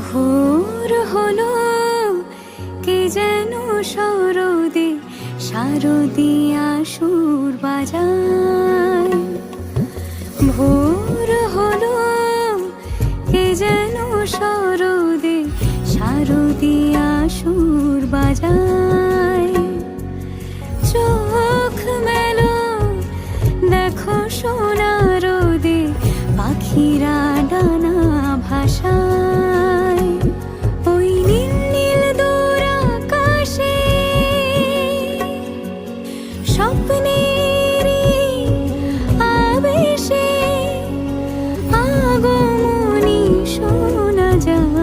ভোর হলো, কে যেন সরদে শারদিয়া সুর বাজায়। ভোর হলো, কে যেন সরদে শারদিয়া সুর বাজায়। চোখ মেলো, দেখো সোনার রোদে পাখিরা ডানা ভাষায়। ওই নীল নীল দূর আকাশে স্বপ্নেরই আবেশে আগমনী শোনা যায়।